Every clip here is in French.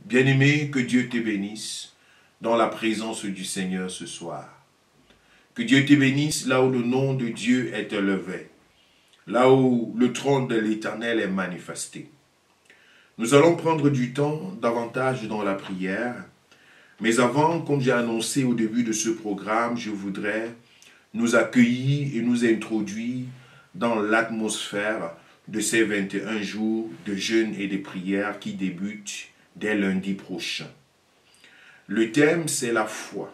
Bien-aimé, que Dieu te bénisse dans la présence du Seigneur ce soir. Que Dieu te bénisse là où le nom de Dieu est élevé, là où le trône de l'Éternel est manifesté. Nous allons prendre du temps davantage dans la prière, mais avant, comme j'ai annoncé au début de ce programme, je voudrais nous accueillir et nous introduire dans l'atmosphère de ces 21 jours de jeûne et de prière qui débutent dès lundi prochain. Le thème, c'est la foi.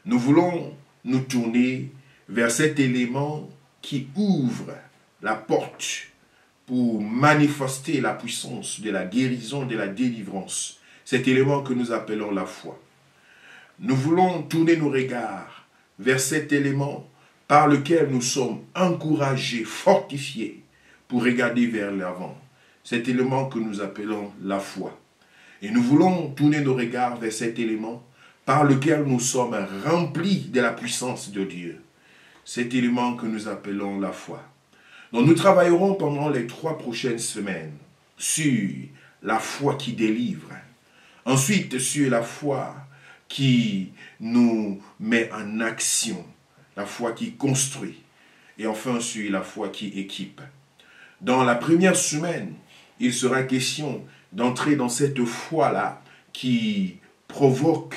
Nous voulons nous tourner vers cet élément qui ouvre la porte pour manifester la puissance de la guérison, de la délivrance. Cet élément que nous appelons la foi. Nous voulons tourner nos regards vers cet élément par lequel nous sommes encouragés, fortifiés pour regarder vers l'avant. Cet élément que nous appelons la foi. Et nous voulons tourner nos regards vers cet élément par lequel nous sommes remplis de la puissance de Dieu. Cet élément que nous appelons la foi. Donc nous travaillerons pendant les 3 prochaines semaines sur la foi qui délivre. Ensuite sur la foi qui nous met en action. La foi qui construit. Et enfin sur la foi qui équipe. Dans la première semaine, il sera question d'entrer dans cette foi-là qui provoque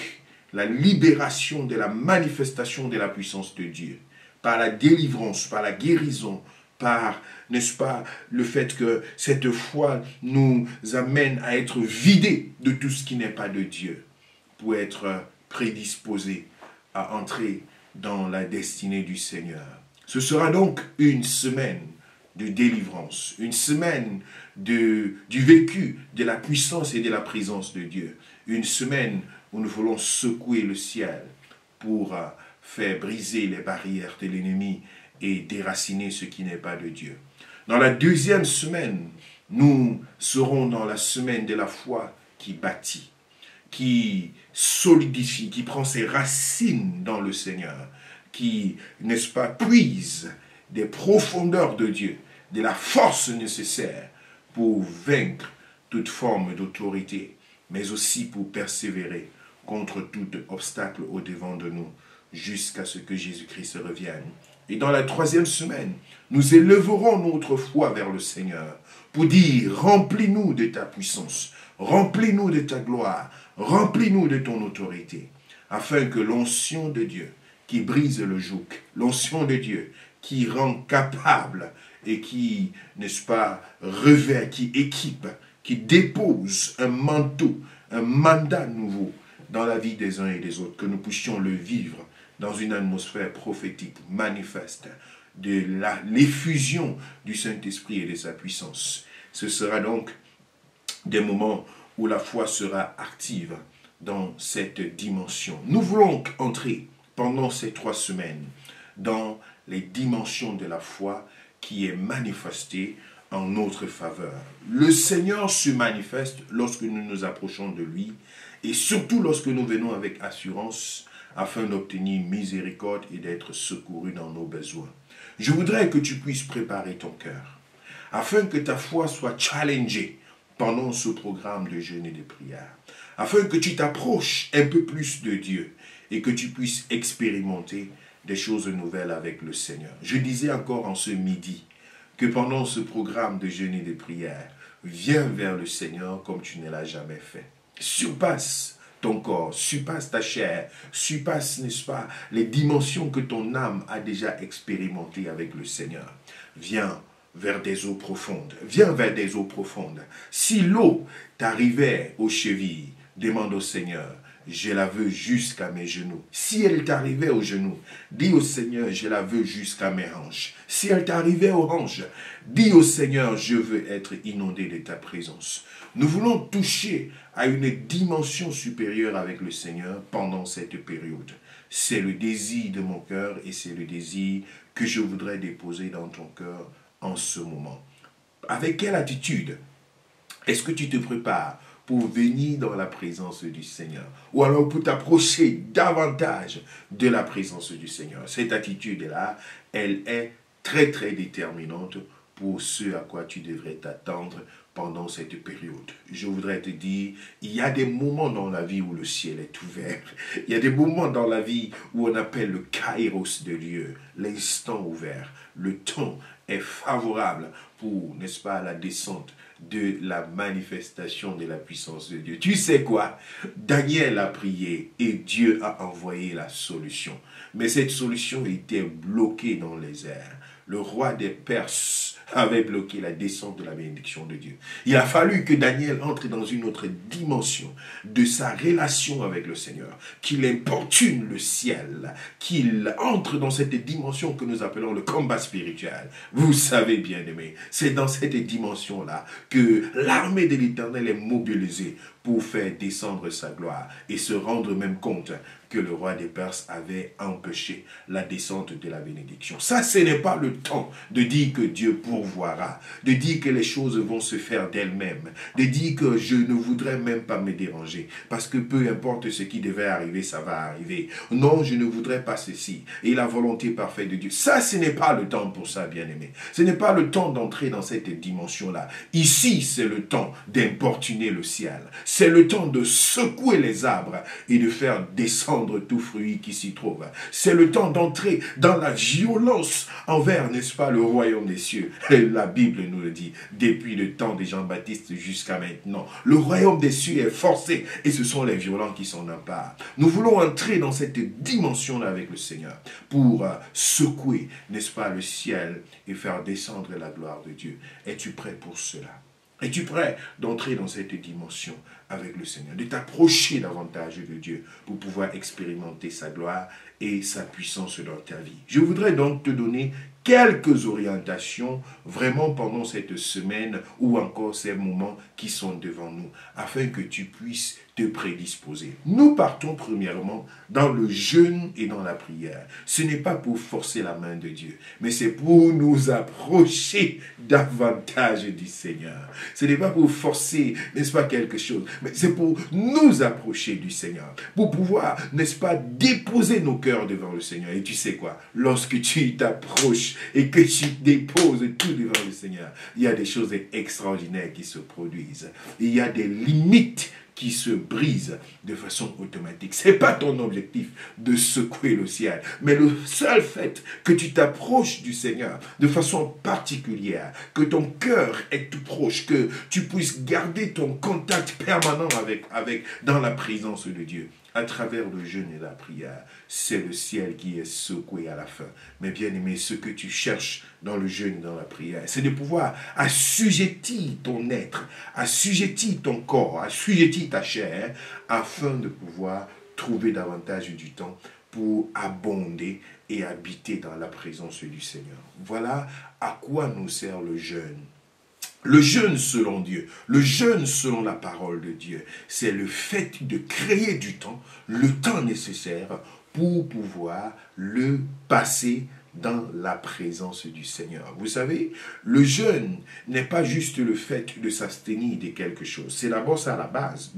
la libération de la manifestation de la puissance de Dieu. Par la délivrance, par la guérison, par, n'est-ce pas, le fait que cette foi nous amène à être vidés de tout ce qui n'est pas de Dieu, pour être prédisposés à entrer dans la destinée du Seigneur. Ce sera donc une semaine de délivrance, une semaine du vécu de la puissance et de la présence de Dieu, une semaine où nous voulons secouer le ciel pour faire briser les barrières de l'ennemi et déraciner ce qui n'est pas de Dieu. Dans la deuxième semaine, nous serons dans la semaine de la foi qui bâtit, qui solidifie, qui prend ses racines dans le Seigneur, qui, n'est-ce pas, puise des profondeurs de Dieu, de la force nécessaire pour vaincre toute forme d'autorité, mais aussi pour persévérer contre tout obstacle au-devant de nous, jusqu'à ce que Jésus-Christ revienne. Et dans la troisième semaine, nous élèverons notre foi vers le Seigneur pour dire, remplis-nous de ta puissance, remplis-nous de ta gloire, remplis-nous de ton autorité, afin que l'onction de Dieu qui brise le joug, l'onction de Dieu qui rend capable et qui, n'est-ce pas, revêt, qui équipe, qui dépose un manteau, un mandat nouveau dans la vie des uns et des autres, que nous puissions le vivre dans une atmosphère prophétique manifeste de l'effusion du Saint-Esprit et de sa puissance. Ce sera donc des moments où la foi sera active dans cette dimension. Nous voulons entrer pendant ces 3 semaines dans les dimensions de la foi qui est manifestée en notre faveur. Le Seigneur se manifeste lorsque nous nous approchons de lui et surtout lorsque nous venons avec assurance afin d'obtenir miséricorde et d'être secourus dans nos besoins. Je voudrais que tu puisses préparer ton cœur afin que ta foi soit challengée pendant ce programme de jeûne et de prière, afin que tu t'approches un peu plus de Dieu et que tu puisses expérimenter des choses nouvelles avec le Seigneur. Je disais encore en ce midi que pendant ce programme de jeûne et de prière, viens vers le Seigneur comme tu ne l'as jamais fait. Surpasse ton corps, surpasse ta chair, surpasse, n'est-ce pas, les dimensions que ton âme a déjà expérimentées avec le Seigneur. Viens vers des eaux profondes. Viens vers des eaux profondes. Si l'eau t'arrivait aux chevilles, demande au Seigneur, je la veux jusqu'à mes genoux. Si elle t'arrivait aux genoux, dis au Seigneur, je la veux jusqu'à mes hanches. Si elle t'arrivait aux hanches, dis au Seigneur, je veux être inondé de ta présence. Nous voulons toucher à une dimension supérieure avec le Seigneur pendant cette période. C'est le désir de mon cœur et c'est le désir que je voudrais déposer dans ton cœur en ce moment. Avec quelle attitude est-ce que tu te prépares pour venir dans la présence du Seigneur, ou alors pour t'approcher davantage de la présence du Seigneur? Cette attitude-là, elle est très très déterminante pour ce à quoi tu devrais t'attendre pendant cette période. Je voudrais te dire, il y a des moments dans la vie où le ciel est ouvert. Il y a des moments dans la vie où on appelle le kairos de Dieu, l'instant ouvert. Le temps est favorable pour, n'est-ce pas, la descente de la manifestation de la puissance de Dieu. Tu sais quoi? Daniel a prié et Dieu a envoyé la solution. Mais cette solution était bloquée dans les airs. Le roi des Perses avait bloqué la descente de la bénédiction de Dieu. Il a fallu que Daniel entre dans une autre dimension de sa relation avec le Seigneur, qu'il importune le ciel, qu'il entre dans cette dimension que nous appelons le combat spirituel. Vous savez, bien-aimés, c'est dans cette dimension-là que l'armée de l'Éternel est mobilisée pour faire descendre sa gloire et se rendre même compte que le roi des Perses avait empêché la descente de la bénédiction. Ça, ce n'est pas le temps de dire que Dieu pourvoira, de dire que les choses vont se faire d'elles-mêmes, de dire que je ne voudrais même pas me déranger, parce que peu importe ce qui devait arriver, ça va arriver. Non, je ne voudrais pas ceci, et la volonté parfaite de Dieu. Ça, ce n'est pas le temps pour ça, bien-aimé. Ce n'est pas le temps d'entrer dans cette dimension-là. Ici, c'est le temps d'importuner le ciel. C'est le temps de secouer les arbres et de faire descendre tout fruit qui s'y trouve. C'est le temps d'entrer dans la violence envers, n'est-ce pas, le royaume des cieux. La Bible nous le dit, depuis le temps de Jean-Baptiste jusqu'à maintenant. Le royaume des cieux est forcé et ce sont les violents qui s'en emparent. Nous voulons entrer dans cette dimension-là avec le Seigneur pour secouer, n'est-ce pas, le ciel et faire descendre la gloire de Dieu. Es-tu prêt pour cela? Es-tu prêt d'entrer dans cette dimension avec le Seigneur, de t'approcher davantage de Dieu pour pouvoir expérimenter sa gloire et sa puissance dans ta vie? Je voudrais donc te donner quelques orientations vraiment pendant cette semaine ou encore ces moments qui sont devant nous, afin que tu puisses te prédisposer. Nous partons premièrement dans le jeûne et dans la prière. Ce n'est pas pour forcer la main de Dieu, mais c'est pour nous approcher davantage du Seigneur. Ce n'est pas pour forcer, n'est-ce pas, quelque chose, mais c'est pour nous approcher du Seigneur, pour pouvoir, n'est-ce pas, déposer nos cœurs devant le Seigneur. Et tu sais quoi? Lorsque tu t'approches et que tu déposes tout devant le Seigneur, il y a des choses extraordinaires qui se produisent. Il y a des limites qui se brisent de façon automatique. Ce n'est pas ton objectif de secouer le ciel, mais le seul fait que tu t'approches du Seigneur de façon particulière, que ton cœur est tout proche, que tu puisses garder ton contact permanent avec dans la présence de Dieu. À travers le jeûne et la prière, c'est le ciel qui est secoué à la fin. Mais bien aimé, ce que tu cherches dans le jeûne et dans la prière, c'est de pouvoir assujettir ton être, assujettir ton corps, assujettir ta chair, afin de pouvoir trouver davantage du temps pour abonder et habiter dans la présence du Seigneur. Voilà à quoi nous sert le jeûne. Le jeûne selon Dieu, le jeûne selon la parole de Dieu, c'est le fait de créer du temps, le temps nécessaire pour pouvoir le passer dans la présence du Seigneur. Vous savez, le jeûne n'est pas juste le fait de s'abstenir de quelque chose. C'est d'abord ça à la base,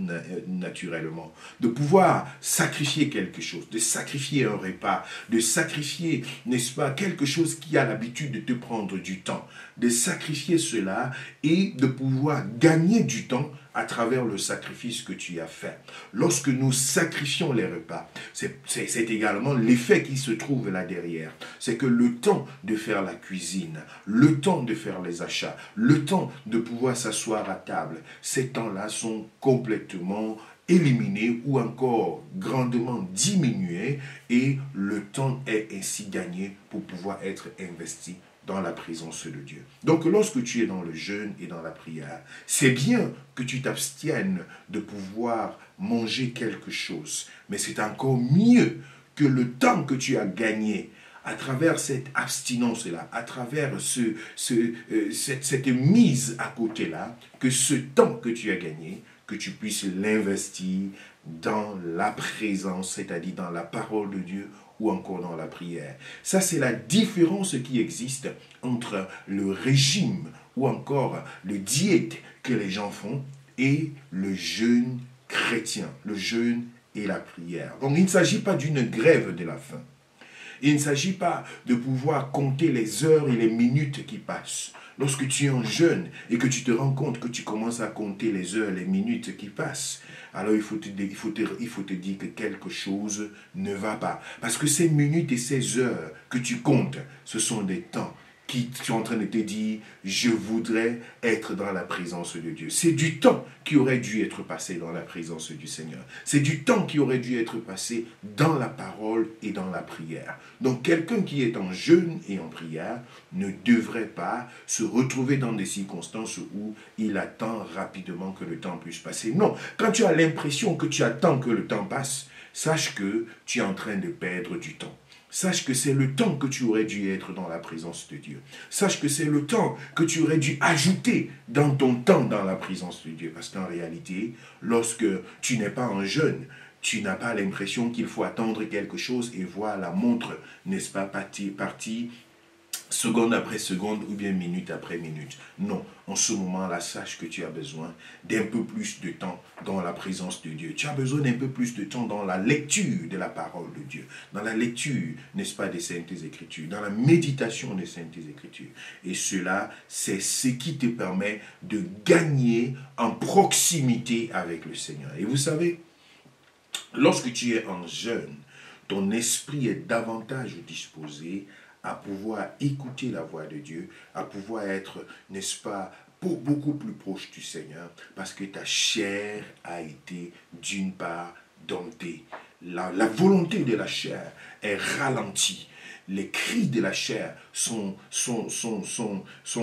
naturellement. De pouvoir sacrifier quelque chose, de sacrifier un repas, de sacrifier, n'est-ce pas, quelque chose qui a l'habitude de te prendre du temps. De sacrifier cela et de pouvoir gagner du temps à travers le sacrifice que tu as fait. Lorsque nous sacrifions les repas, c'est également l'effet qui se trouve là derrière. C'est que le temps de faire la cuisine, le temps de faire les achats, le temps de pouvoir s'asseoir à table, ces temps-là sont complètement éliminés ou encore grandement diminués et le temps est ainsi gagné pour pouvoir être investi dans la présence de Dieu. Donc lorsque tu es dans le jeûne et dans la prière, c'est bien que tu t'abstiennes de pouvoir manger quelque chose, mais c'est encore mieux que le temps que tu as gagné à travers cette abstinence-là, à travers cette mise à côté-là, que ce temps que tu as gagné, que tu puisses l'investir dans la présence, c'est-à-dire dans la parole de Dieu, ou encore dans la prière. Ça, c'est la différence qui existe entre le régime ou encore le diète que les gens font et le jeûne chrétien, le jeûne et la prière. Donc, il ne s'agit pas d'une grève de la faim. Il ne s'agit pas de pouvoir compter les heures et les minutes qui passent. Lorsque tu es en jeûne et que tu te rends compte que tu commences à compter les heures, les minutes qui passent, alors il faut te dire que quelque chose ne va pas. Parce que ces minutes et ces heures que tu comptes, ce sont des temps qui sont en train de te dire, je voudrais être dans la présence de Dieu. C'est du temps qui aurait dû être passé dans la présence du Seigneur. C'est du temps qui aurait dû être passé dans la parole et dans la prière. Donc quelqu'un qui est en jeûne et en prière ne devrait pas se retrouver dans des circonstances où il attend rapidement que le temps puisse passer. Non, quand tu as l'impression que tu attends que le temps passe, sache que tu es en train de perdre du temps. Sache que c'est le temps que tu aurais dû être dans la présence de Dieu. Sache que c'est le temps que tu aurais dû ajouter dans ton temps dans la présence de Dieu. Parce qu'en réalité, lorsque tu n'es pas en jeûne, tu n'as pas l'impression qu'il faut attendre quelque chose et voir la montre, n'est-ce pas, partie seconde après seconde ou bien minute après minute. Non, en ce moment-là, sache que tu as besoin d'un peu plus de temps dans la présence de Dieu. Tu as besoin d'un peu plus de temps dans la lecture de la parole de Dieu, dans la lecture, n'est-ce pas, des Saintes Écritures, dans la méditation des Saintes Écritures. Et cela, c'est ce qui te permet de gagner en proximité avec le Seigneur. Et vous savez, lorsque tu es en jeûne, ton esprit est davantage disposé à pouvoir écouter la voix de Dieu, à pouvoir être, n'est-ce pas, beaucoup plus proche du Seigneur, parce que ta chair a été, d'une part, domptée. La volonté de la chair est ralentie. Les cris de la chair sont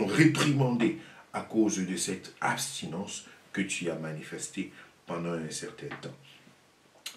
réprimandés à cause de cette abstinence que tu as manifestée pendant un certain temps.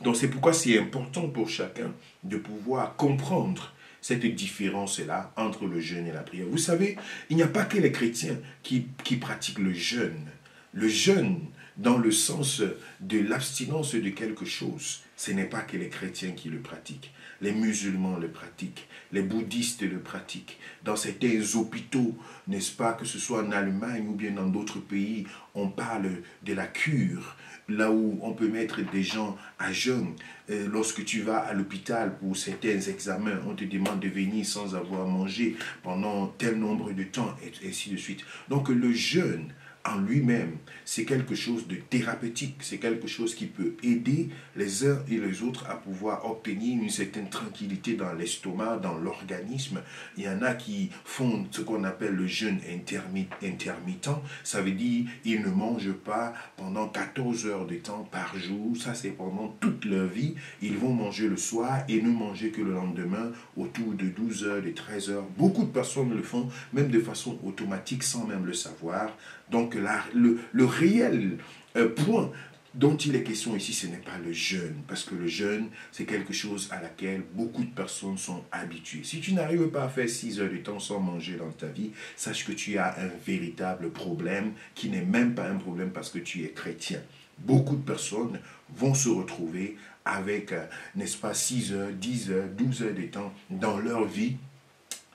Donc c'est pourquoi c'est important pour chacun de pouvoir comprendre cette différence-là entre le jeûne et la prière. Vous savez, il n'y a pas que les chrétiens qui pratiquent le jeûne. Le jeûne, dans le sens de l'abstinence de quelque chose, ce n'est pas que les chrétiens qui le pratiquent. Les musulmans le pratiquent, les bouddhistes le pratiquent. Dans certains hôpitaux, n'est-ce pas, que ce soit en Allemagne ou bien dans d'autres pays, on parle de la cure, là où on peut mettre des gens à jeûne. Lorsque tu vas à l'hôpital pour certains examens, on te demande de venir sans avoir mangé pendant tel nombre de temps, et ainsi de suite. Donc le jeûne, en lui-même, c'est quelque chose de thérapeutique, c'est quelque chose qui peut aider les uns et les autres à pouvoir obtenir une certaine tranquillité dans l'estomac, dans l'organisme. Il y en a qui font ce qu'on appelle le jeûne intermittent, ça veut dire ils ne mangent pas pendant 14 heures de temps par jour, ça c'est pendant toute leur vie, ils vont manger le soir et ne manger que le lendemain autour de 12 heures, de 13 heures. Beaucoup de personnes le font, même de façon automatique, sans même le savoir. Donc le réel point dont il est question ici, ce n'est pas le jeûne, parce que le jeûne, c'est quelque chose à laquelle beaucoup de personnes sont habituées. Si tu n'arrives pas à faire 6 heures de temps sans manger dans ta vie, sache que tu as un véritable problème qui n'est même pas un problème parce que tu es chrétien. Beaucoup de personnes vont se retrouver avec, n'est-ce pas, 6 heures, 10 heures, 12 heures de temps dans leur vie,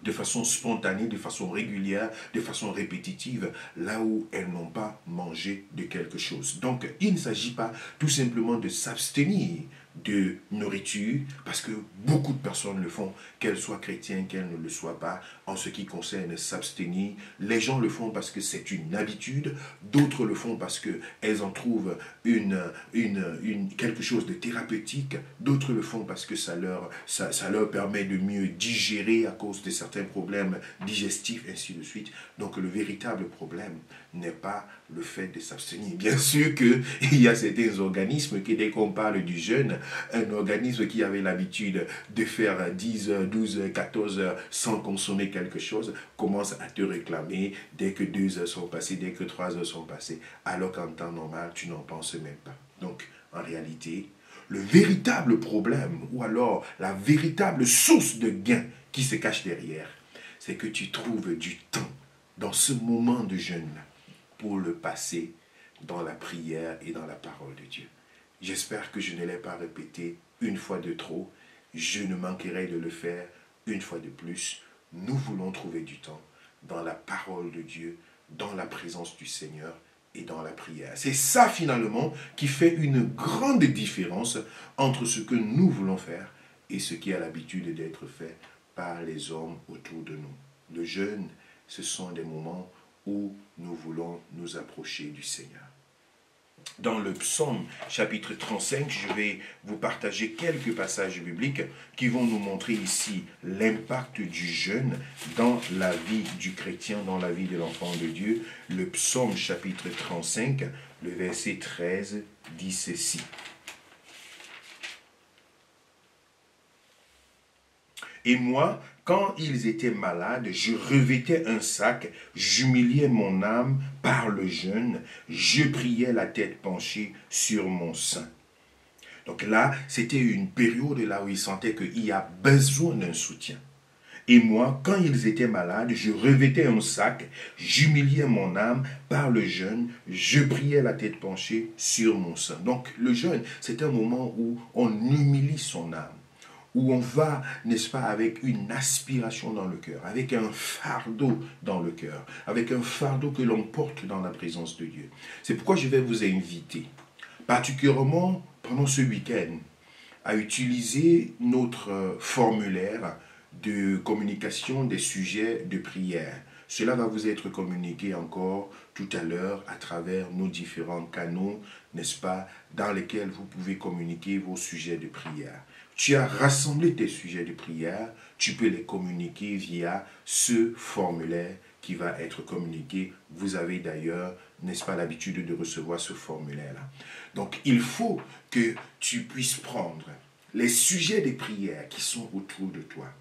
de façon spontanée, de façon régulière, de façon répétitive, là où elles n'ont pas mangé de quelque chose. Donc, il ne s'agit pas tout simplement de s'abstenir de nourriture, parce que beaucoup de personnes le font, qu'elles soient chrétiennes, qu'elles ne le soient pas, en ce qui concerne s'abstenir. Les gens le font parce que c'est une habitude, d'autres le font parce qu'elles en trouvent quelque chose de thérapeutique, d'autres le font parce que ça leur permet de mieux digérer à cause de certains problèmes digestifs, ainsi de suite. Donc le véritable problème n'est pas le fait de s'abstenir. Bien sûr qu'il y a certains organismes qui, dès qu'on parle du jeûne, un organisme qui avait l'habitude de faire 10 heures, 12 heures, 14 heures sans consommer quelque chose, commence à te réclamer dès que 2 heures sont passées, dès que 3 heures sont passées, alors qu'en temps normal, tu n'en penses même pas. Donc, en réalité, le véritable problème, ou alors la véritable source de gain qui se cache derrière, c'est que tu trouves du temps dans ce moment de jeûne pour le passer dans la prière et dans la parole de Dieu. J'espère que je ne l'ai pas répété une fois de trop. Je ne manquerai de le faire une fois de plus. Nous voulons trouver du temps dans la parole de Dieu, dans la présence du Seigneur et dans la prière. C'est ça finalement qui fait une grande différence entre ce que nous voulons faire et ce qui a l'habitude d'être fait par les hommes autour de nous. Le jeûne, ce sont des moments où nous voulons nous approcher du Seigneur. Dans le psaume chapitre 35, je vais vous partager quelques passages bibliques qui vont nous montrer ici l'impact du jeûne dans la vie du chrétien, dans la vie de l'enfant de Dieu. Le psaume chapitre 35, le verset 13 dit ceci. Et moi, quand ils étaient malades, je revêtais un sac, j'humiliais mon âme par le jeûne, je priais la tête penchée sur mon sein. Donc là, c'était une période là où ils sentaient qu'il y a besoin d'un soutien. Et moi, quand ils étaient malades, je revêtais un sac, j'humiliais mon âme par le jeûne, je priais la tête penchée sur mon sein. Donc le jeûne, c'est un moment où on humilie son âme, où on va, n'est-ce pas, avec une aspiration dans le cœur, avec un fardeau dans le cœur, avec un fardeau que l'on porte dans la présence de Dieu. C'est pourquoi je vais vous inviter, particulièrement pendant ce week-end, à utiliser notre formulaire de communication des sujets de prière. Cela va vous être communiqué encore tout à l'heure à travers nos différents canaux, n'est-ce pas, dans lesquels vous pouvez communiquer vos sujets de prière. Tu as rassemblé tes sujets de prière, tu peux les communiquer via ce formulaire qui va être communiqué. Vous avez d'ailleurs, n'est-ce pas, l'habitude de recevoir ce formulaire-là. Donc, il faut que tu puisses prendre les sujets de prière qui sont autour de toi,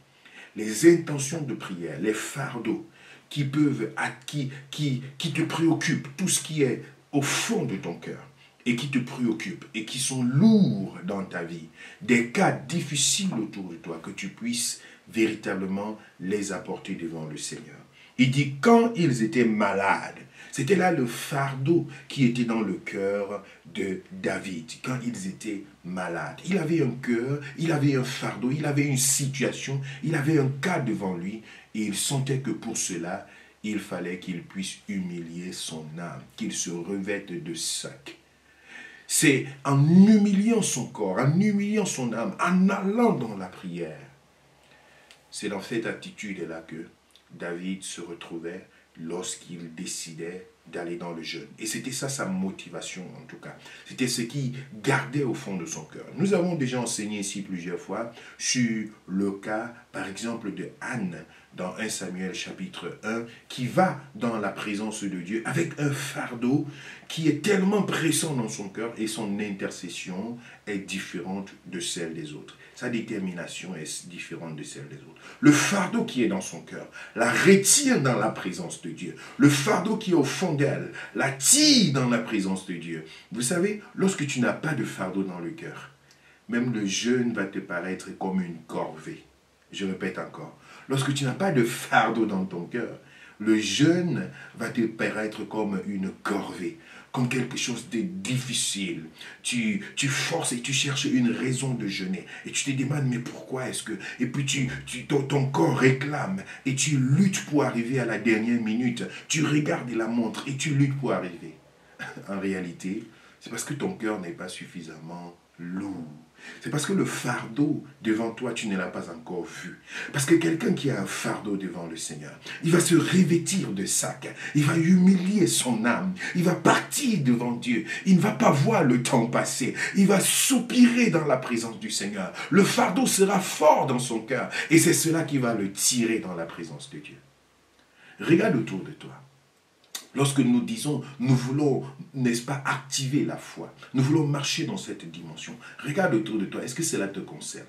les intentions de prière, les fardeaux qui peuvent, qui te préoccupent, tout ce qui est au fond de ton cœur et qui te préoccupent et qui sont lourds dans ta vie, des cas difficiles autour de toi, que tu puisses véritablement les apporter devant le Seigneur. Il dit, quand ils étaient malades, c'était là le fardeau qui était dans le cœur de David, quand ils étaient malades. Il avait un cœur, il avait un fardeau, il avait une situation, il avait un cas devant lui, et il sentait que pour cela, il fallait qu'il puisse humilier son âme, qu'il se revête de sac. C'est en humiliant son corps, en humiliant son âme, en allant dans la prière. C'est dans cette attitude-là que David se retrouvait lorsqu'il décidait d'aller dans le jeûne. Et c'était ça sa motivation en tout cas. C'était ce qui gardait au fond de son cœur. Nous avons déjà enseigné ici plusieurs fois sur le cas, par exemple, de Anne dans 1 Samuel chapitre 1, qui va dans la présence de Dieu avec un fardeau qui est tellement pressant dans son cœur et son intercession est différente de celle des autres. Sa détermination est différente de celle des autres. Le fardeau qui est dans son cœur la retient dans la présence de Dieu. Le fardeau qui est au fond d'elle la tire dans la présence de Dieu. Vous savez, lorsque tu n'as pas de fardeau dans le cœur, même le jeûne va te paraître comme une corvée. Je répète encore. Lorsque tu n'as pas de fardeau dans ton cœur, le jeûne va te paraître comme une corvée, comme quelque chose de difficile. Tu forces et tu cherches une raison de jeûner. Et tu te demandes, mais pourquoi est-ce que... Et puis ton corps réclame et tu luttes pour arriver à la dernière minute. Tu regardes la montre et tu luttes pour arriver. En réalité, c'est parce que ton cœur n'est pas suffisamment lourd. C'est parce que le fardeau devant toi, tu ne l'as pas encore vu. Parce que quelqu'un qui a un fardeau devant le Seigneur, il va se revêtir de sac, il va humilier son âme, il va partir devant Dieu, il ne va pas voir le temps passer, il va soupirer dans la présence du Seigneur. Le fardeau sera fort dans son cœur et c'est cela qui va le tirer dans la présence de Dieu. Regarde autour de toi. Lorsque nous disons, nous voulons, n'est-ce pas, activer la foi, nous voulons marcher dans cette dimension, regarde autour de toi, est-ce que cela te concerne?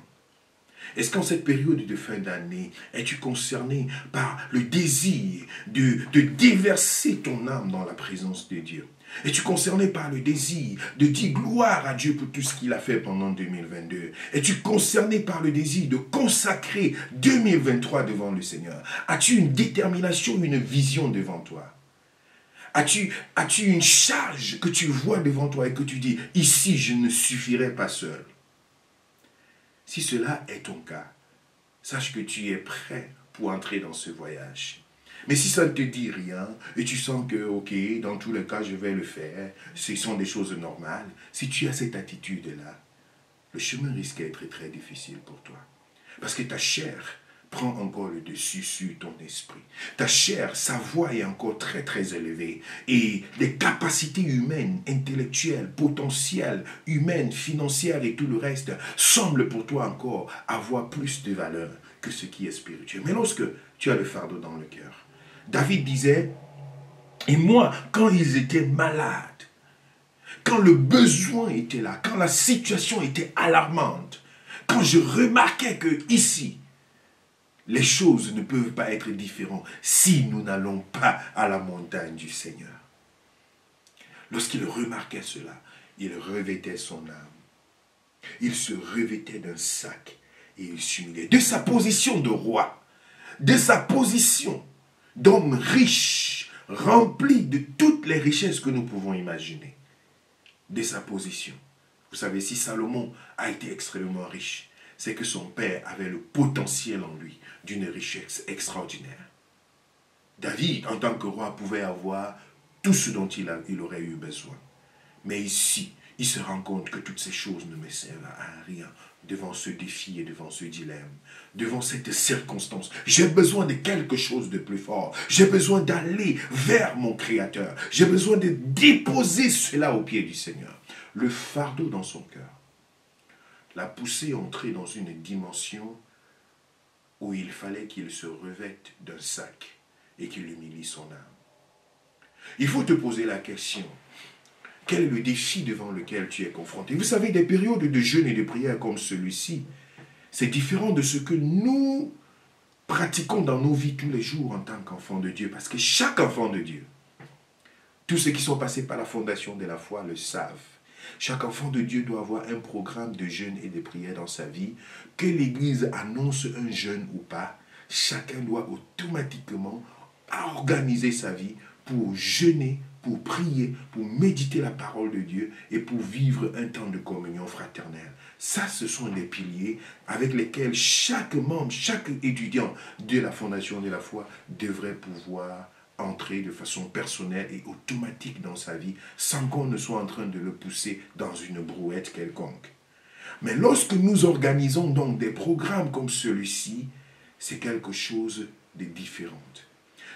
Est-ce qu'en cette période de fin d'année, es-tu concerné par le désir de déverser ton âme dans la présence de Dieu? Es-tu concerné par le désir de dire gloire à Dieu pour tout ce qu'il a fait pendant 2022? Es-tu concerné par le désir de consacrer 2023 devant le Seigneur? As-tu une détermination, une vision devant toi? As-tu une charge que tu vois devant toi et que tu dis, ici je ne suffirai pas seul? Si cela est ton cas, sache que tu es prêt pour entrer dans ce voyage. Mais si ça ne te dit rien et tu sens que, ok, dans tous les cas je vais le faire, ce sont des choses normales, si tu as cette attitude-là, le chemin risque d'être très difficile pour toi. Parce que ta chair prend encore le dessus sur ton esprit. Ta chair, sa voix est encore très très élevée. Et les capacités humaines, intellectuelles, potentielles, humaines, financières et tout le reste semblent pour toi encore avoir plus de valeur que ce qui est spirituel. Mais lorsque tu as le fardeau dans le cœur, David disait, et moi, quand ils étaient malades, quand le besoin était là, quand la situation était alarmante, quand je remarquais que ici, les choses ne peuvent pas être différentes si nous n'allons pas à la montagne du Seigneur. Lorsqu'il remarquait cela, il revêtait son âme. Il se revêtait d'un sac et il s'humiliait. De sa position de roi, de sa position d'homme riche, rempli de toutes les richesses que nous pouvons imaginer. De sa position. Vous savez, si Salomon a été extrêmement riche, c'est que son père avait le potentiel en lui d'une richesse extraordinaire. David, en tant que roi, pouvait avoir tout ce dont il aurait eu besoin. Mais ici, il se rend compte que toutes ces choses ne me servent à rien devant ce défi et devant ce dilemme, devant cette circonstance. J'ai besoin de quelque chose de plus fort. J'ai besoin d'aller vers mon Créateur. J'ai besoin de déposer cela aux pieds du Seigneur. Le fardeau dans son cœur l'a poussé à entrer dans une dimension où il fallait qu'il se revête d'un sac et qu'il humilie son âme. Il faut te poser la question, quel est le défi devant lequel tu es confronté? Vous savez, des périodes de jeûne et de prière comme celui-ci, c'est différent de ce que nous pratiquons dans nos vies tous les jours en tant qu'enfants de Dieu. Parce que chaque enfant de Dieu, tous ceux qui sont passés par la fondation de la foi le savent. Chaque enfant de Dieu doit avoir un programme de jeûne et de prière dans sa vie. Que l'Église annonce un jeûne ou pas, chacun doit automatiquement organiser sa vie pour jeûner, pour prier, pour méditer la parole de Dieu et pour vivre un temps de communion fraternelle. Ça, ce sont des piliers avec lesquels chaque membre, chaque étudiant de la Fondation de la foi devrait pouvoir entrer de façon personnelle et automatique dans sa vie sans qu'on ne soit en train de le pousser dans une brouette quelconque. Mais lorsque nous organisons donc des programmes comme celui-ci, c'est quelque chose de différent.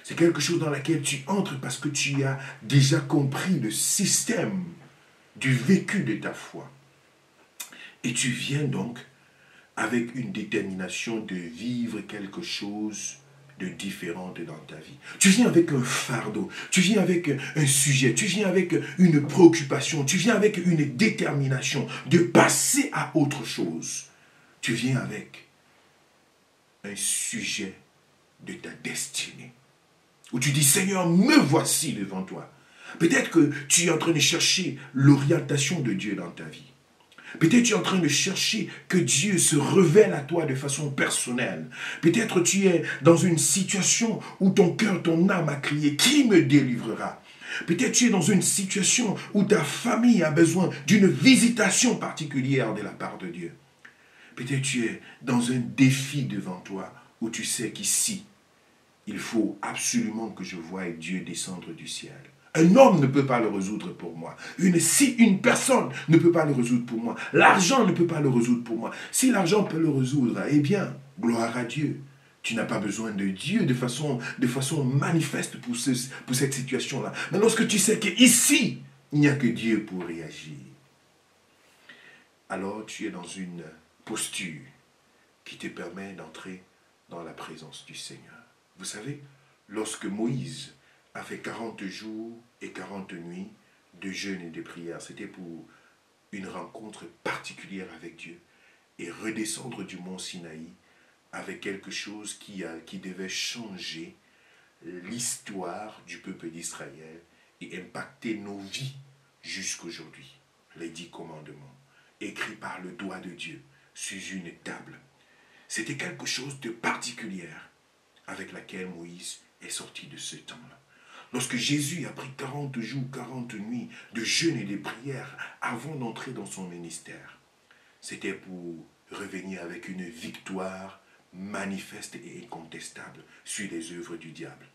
C'est quelque chose dans lequel tu entres parce que tu as déjà compris le système du vécu de ta foi. Et tu viens donc avec une détermination de vivre quelque chose de différent dans ta vie. Tu viens avec un fardeau, tu viens avec un sujet, tu viens avec une préoccupation, tu viens avec une détermination de passer à autre chose. Tu viens avec un sujet de ta destinée. Où tu dis, Seigneur, me voici devant toi. Peut-être que tu es en train de chercher l'orientation de Dieu dans ta vie. Peut-être tu es en train de chercher que Dieu se révèle à toi de façon personnelle. Peut-être tu es dans une situation où ton cœur, ton âme a crié, qui me délivrera? Peut-être tu es dans une situation où ta famille a besoin d'une visitation particulière de la part de Dieu. Peut-être tu es dans un défi devant toi où tu sais qu'ici, il faut absolument que je voie Dieu descendre du ciel. Un homme ne peut pas le résoudre pour moi. Si une personne ne peut pas le résoudre pour moi, l'argent ne peut pas le résoudre pour moi. Si l'argent peut le résoudre, eh bien, gloire à Dieu. Tu n'as pas besoin de Dieu de façon manifeste pour cette situation-là. Mais lorsque tu sais qu'ici, il n'y a que Dieu pour réagir, alors tu es dans une posture qui te permet d'entrer dans la présence du Seigneur. Vous savez, lorsque Moïse a fait 40 jours et 40 nuits de jeûne et de prière, c'était pour une rencontre particulière avec Dieu et redescendre du mont Sinaï avec quelque chose qui devait changer l'histoire du peuple d'Israël et impacter nos vies jusqu'aujourd'hui. Les 10 commandements, écrits par le doigt de Dieu sur une table. C'était quelque chose de particulier avec laquelle Moïse est sorti de ce temps-là. Lorsque Jésus a pris 40 jours, 40 nuits de jeûne et de prière avant d'entrer dans son ministère, c'était pour revenir avec une victoire manifeste et incontestable sur les œuvres du diable.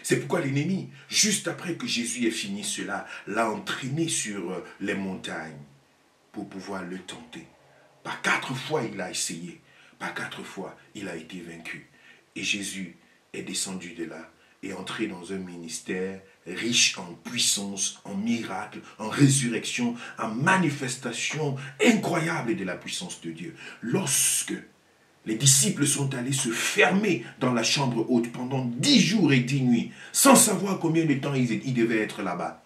C'est pourquoi l'ennemi, juste après que Jésus ait fini cela, l'a entraîné sur les montagnes pour pouvoir le tenter. Par 4 fois, il a essayé. Pas 4 fois, il a été vaincu. Et Jésus est descendu de là et entré dans un ministère riche en puissance, en miracles, en résurrection, en manifestation incroyable de la puissance de Dieu. Lorsque les disciples sont allés se fermer dans la chambre haute pendant 10 jours et 10 nuits, sans savoir combien de temps ils devaient être là-bas,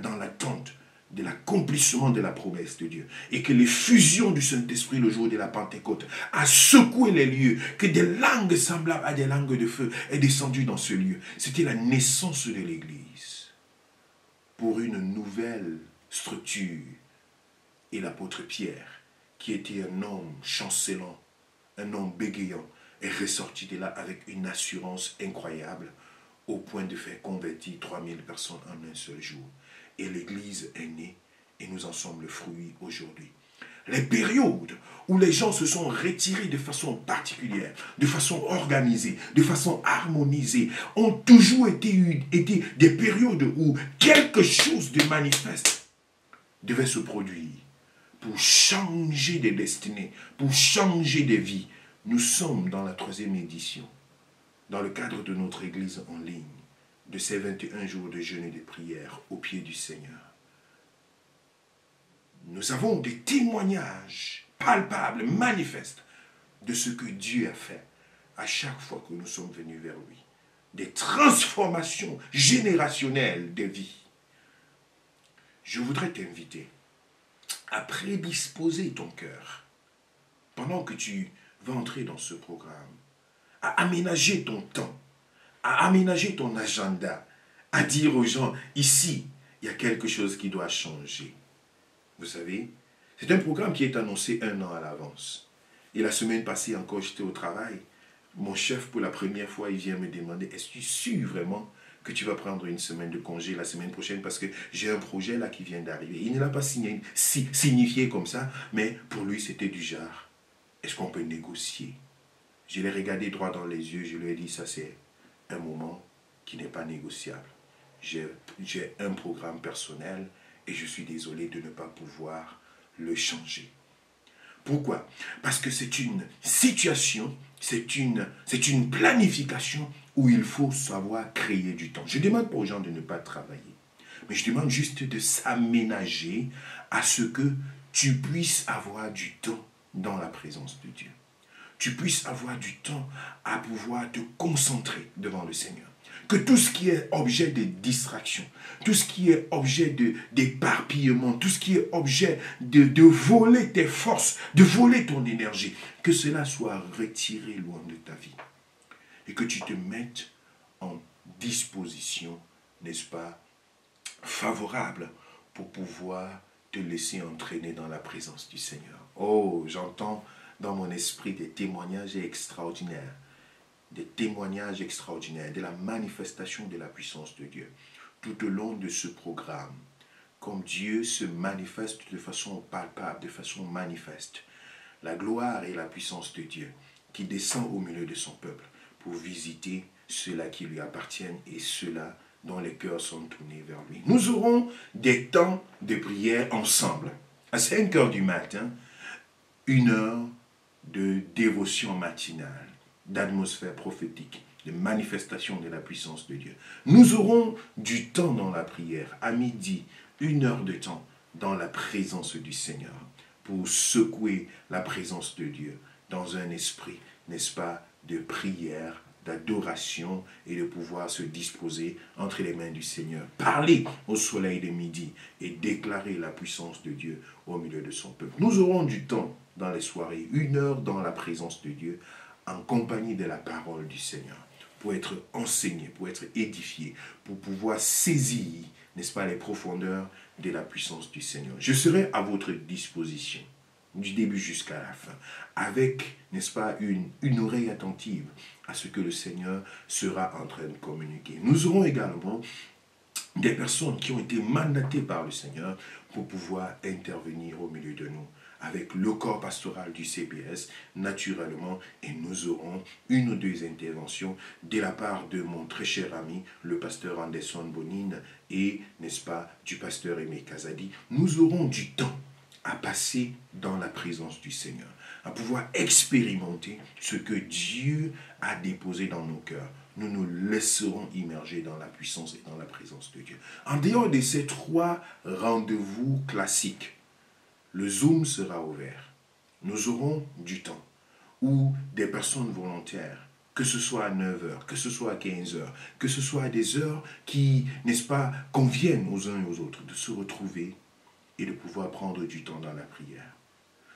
dans l'attente de l'accomplissement de la promesse de Dieu. Et que l'effusion du Saint-Esprit le jour de la Pentecôte a secoué les lieux, que des langues semblables à des langues de feu est descendues dans ce lieu. C'était la naissance de l'Église pour une nouvelle structure. Et l'apôtre Pierre, qui était un homme chancelant, un homme bégayant, est ressorti de là avec une assurance incroyable au point de faire convertir 3000 personnes en un seul jour. Et l'Église est née et nous en sommes le fruit aujourd'hui. Les périodes où les gens se sont retirés de façon particulière, de façon organisée, de façon harmonisée, ont toujours été des périodes où quelque chose de manifeste devait se produire pour changer des destinées, pour changer des vies. Nous sommes dans la 3e édition, dans le cadre de notre Église en ligne, de ces 21 jours de jeûne et de prière au pied du Seigneur. Nous avons des témoignages palpables, manifestes, de ce que Dieu a fait à chaque fois que nous sommes venus vers lui. Des transformations générationnelles des vies. Je voudrais t'inviter à prédisposer ton cœur pendant que tu vas entrer dans ce programme, à aménager ton temps, à aménager ton agenda, à dire aux gens, ici, il y a quelque chose qui doit changer. Vous savez, c'est un programme qui est annoncé 1 an à l'avance. Et la semaine passée encore, j'étais au travail. Mon chef, pour la première fois, il vient me demander, est-ce que tu es sûr vraiment que tu vas prendre une semaine de congé la semaine prochaine parce que j'ai un projet là qui vient d'arriver. Il ne l'a pas signifié comme ça, mais pour lui, c'était du genre, est-ce qu'on peut négocier? Je l'ai regardé droit dans les yeux, je lui ai dit, ça c'est un moment qui n'est pas négociable. J'ai un programme personnel et je suis désolé de ne pas pouvoir le changer. Pourquoi? Parce que c'est une situation, c'est une planification où il faut savoir créer du temps. Je ne demande pas aux gens de ne pas travailler, mais je demande juste de s'aménager à ce que tu puisses avoir du temps dans la présence de Dieu. Tu puisses avoir du temps à pouvoir te concentrer devant le Seigneur. Que tout ce qui est objet de distraction, tout ce qui est objet d'éparpillement, tout ce qui est objet de voler tes forces, de voler ton énergie, que cela soit retiré loin de ta vie. Et que tu te mettes en disposition, n'est-ce pas, favorable pour pouvoir te laisser entraîner dans la présence du Seigneur. Oh, j'entends dans mon esprit des témoignages extraordinaires. Des témoignages extraordinaires de la manifestation de la puissance de Dieu. Tout au long de ce programme, comme Dieu se manifeste de façon palpable, de façon manifeste, la gloire et la puissance de Dieu qui descend au milieu de son peuple pour visiter ceux-là qui lui appartiennent et ceux-là dont les cœurs sont tournés vers lui. Nous aurons des temps de prière ensemble. À 5 heures du matin, 1 heure de dévotion matinale, d'atmosphère prophétique, de manifestation de la puissance de Dieu. Nous aurons du temps dans la prière, à midi, 1 heure de temps dans la présence du Seigneur, pour secouer la présence de Dieu dans un esprit, n'est-ce pas, de prière, d'adoration et de pouvoir se disposer entre les mains du Seigneur. Parler au soleil de midi et déclarer la puissance de Dieu au milieu de son peuple. Nous aurons du temps dans les soirées, 1 heure dans la présence de Dieu, en compagnie de la parole du Seigneur, pour être enseigné, pour être édifié, pour pouvoir saisir, n'est-ce pas, les profondeurs de la puissance du Seigneur. Je serai à votre disposition, du début jusqu'à la fin, avec, n'est-ce pas, une oreille attentive à ce que le Seigneur sera en train de communiquer. Nous aurons également des personnes qui ont été mandatées par le Seigneur pour pouvoir intervenir au milieu de nous, avec le corps pastoral du CPS, naturellement, et nous aurons 1 ou 2 interventions de la part de mon très cher ami, le pasteur Anderson Bonine, et, n'est-ce pas, du pasteur Aimé Kazadi. Nous aurons du temps à passer dans la présence du Seigneur, à pouvoir expérimenter ce que Dieu a déposé dans nos cœurs. Nous nous laisserons immerger dans la puissance et dans la présence de Dieu. En dehors de ces 3 rendez-vous classiques, le Zoom sera ouvert. Nous aurons du temps où des personnes volontaires, que ce soit à 9 heures, que ce soit à 15 heures, que ce soit à des heures qui, n'est-ce pas, conviennent aux uns et aux autres, de se retrouver et de pouvoir prendre du temps dans la prière.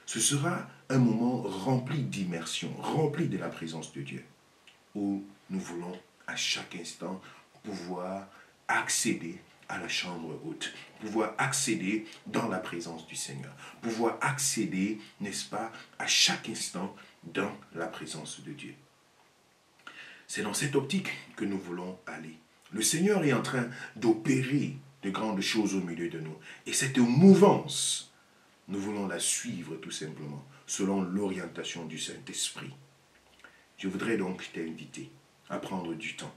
Ce sera un moment rempli d'immersion, rempli de la présence de Dieu, où nous voulons à chaque instant pouvoir accéder à la chambre haute, pouvoir accéder dans la présence du Seigneur, pouvoir accéder, n'est-ce pas, à chaque instant dans la présence de Dieu. C'est dans cette optique que nous voulons aller. Le Seigneur est en train d'opérer de grandes choses au milieu de nous. Et cette mouvance, nous voulons la suivre tout simplement, selon l'orientation du Saint-Esprit. Je voudrais donc t'inviter à prendre du temps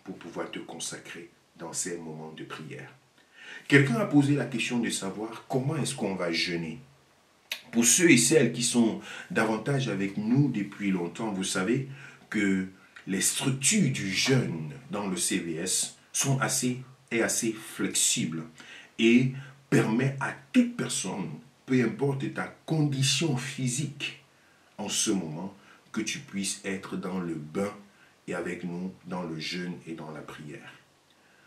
pour pouvoir te consacrer dans ces moments de prière. Quelqu'un a posé la question de savoir comment est-ce qu'on va jeûner. Pour ceux et celles qui sont davantage avec nous depuis longtemps, vous savez que les structures du jeûne dans le CVS sont assez flexibles et permet à toute personne, peu importe ta condition physique en ce moment, que tu puisses être dans le bain et avec nous dans le jeûne et dans la prière.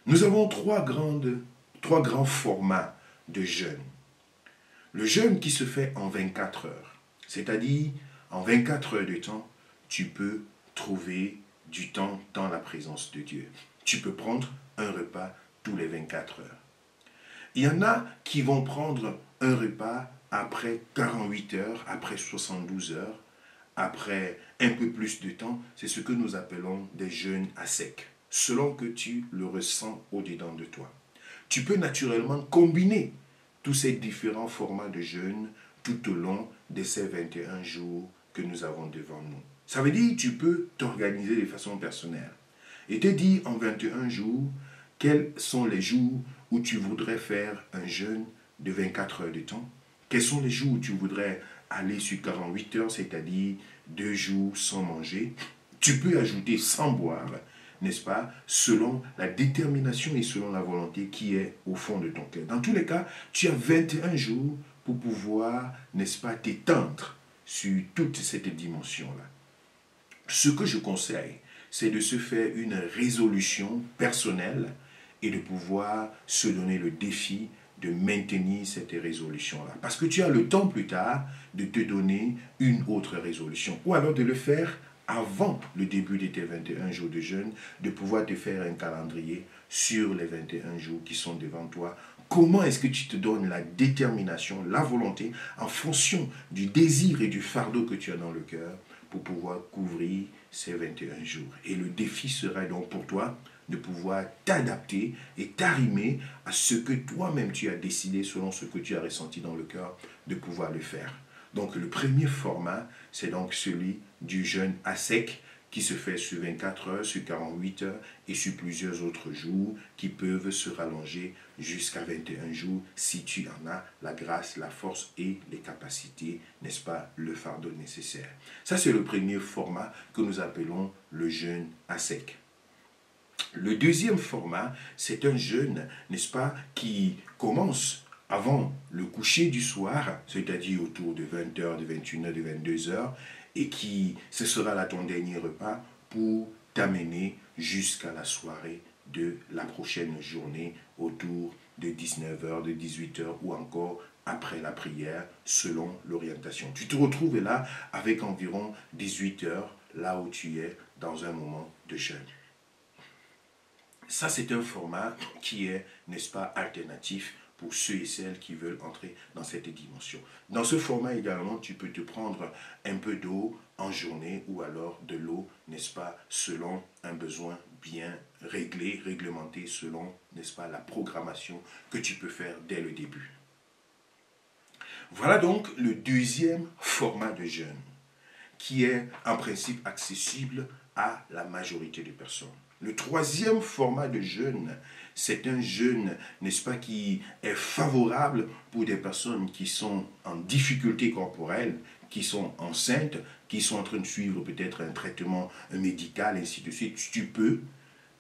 Nous avons 3 grands formats de jeûne. Le jeûne qui se fait en 24 heures, c'est-à-dire en 24 heures de temps, tu peux trouver du temps dans la présence de Dieu. Tu peux prendre un repas tous les 24 heures. Il y en a qui vont prendre un repas après 48 heures, après 72 heures, après un peu plus de temps. C'est ce que nous appelons des jeûnes à sec, selon que tu le ressens au-dedans de toi. Tu peux naturellement combiner tous ces différents formats de jeûne tout au long de ces 21 jours que nous avons devant nous. Ça veut dire que tu peux t'organiser de façon personnelle et te dire en 21 jours quels sont les jours où tu voudrais faire un jeûne de 24 heures de temps, quels sont les jours où tu voudrais aller sur 48 heures, c'est-à-dire 2 jours sans manger. Tu peux ajouter sans boire, n'est-ce pas, selon la détermination et selon la volonté qui est au fond de ton cœur. Dans tous les cas, tu as 21 jours pour pouvoir, n'est-ce pas, t'étendre sur toute cette dimension-là. Ce que je conseille, c'est de se faire une résolution personnelle et de pouvoir se donner le défi de maintenir cette résolution-là. Parce que tu as le temps plus tard de te donner une autre résolution. Ou alors de le faire avant le début de tes 21 jours de jeûne, de pouvoir te faire un calendrier sur les 21 jours qui sont devant toi. Comment est-ce que tu te donnes la détermination, la volonté, en fonction du désir et du fardeau que tu as dans le cœur pour pouvoir couvrir ces 21 jours. Et le défi sera donc pour toi de pouvoir t'adapter et t'arrimer à ce que toi-même tu as décidé selon ce que tu as ressenti dans le cœur de pouvoir le faire. Donc le premier format, c'est donc celui du jeûne à sec qui se fait sur 24 heures, sur 48 heures et sur plusieurs autres jours qui peuvent se rallonger jusqu'à 21 jours si tu en as la grâce, la force et les capacités, n'est-ce pas, le fardeau nécessaire. Ça, c'est le premier format que nous appelons le jeûne à sec. Le deuxième format, c'est un jeûne, n'est-ce pas, qui commence avant le coucher du soir, c'est-à-dire autour de 20h, de 21h, de 22h, et qui, ce sera là ton dernier repas pour t'amener jusqu'à la soirée de la prochaine journée autour de 19h, de 18h ou encore après la prière selon l'orientation. Tu te retrouves là avec environ 18h, là où tu es dans un moment de jeûne. Ça, c'est un format qui est, n'est-ce pas, alternatif pour ceux et celles qui veulent entrer dans cette dimension. Dans ce format également, tu peux te prendre un peu d'eau en journée ou alors de l'eau, n'est-ce pas, selon un besoin bien réglé, réglementé, selon, n'est-ce pas, la programmation que tu peux faire dès le début. Voilà donc le deuxième format de jeûne qui est en principe accessible à la majorité des personnes. Le troisième format de jeûne, c'est un jeûne, n'est-ce pas, qui est favorable pour des personnes qui sont en difficulté corporelle, qui sont enceintes, qui sont en train de suivre peut-être un traitement médical, ainsi de suite. Tu peux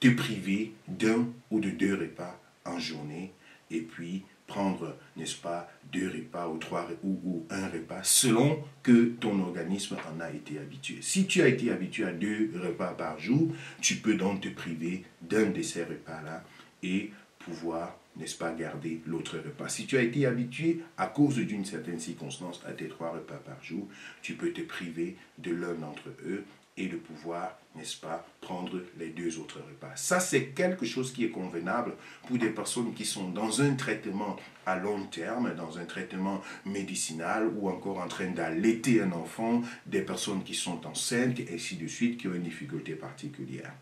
te priver d'un ou de 2 repas en journée et puis prendre, n'est-ce pas, 2 repas ou 3 ou un repas selon que ton organisme en a été habitué. Si tu as été habitué à 2 repas par jour, tu peux donc te priver d'un de ces repas-là et pouvoir, n'est-ce pas, garder l'autre repas. Si tu as été habitué à cause d'une certaine circonstance à tes 3 repas par jour, tu peux te priver de l'un d'entre eux et de pouvoir, n'est-ce pas, prendre les 2 autres repas. Ça, c'est quelque chose qui est convenable pour des personnes qui sont dans un traitement à long terme, dans un traitement médicinal ou encore en train d'allaiter un enfant, des personnes qui sont enceintes, et ainsi de suite, qui ont une difficulté particulière.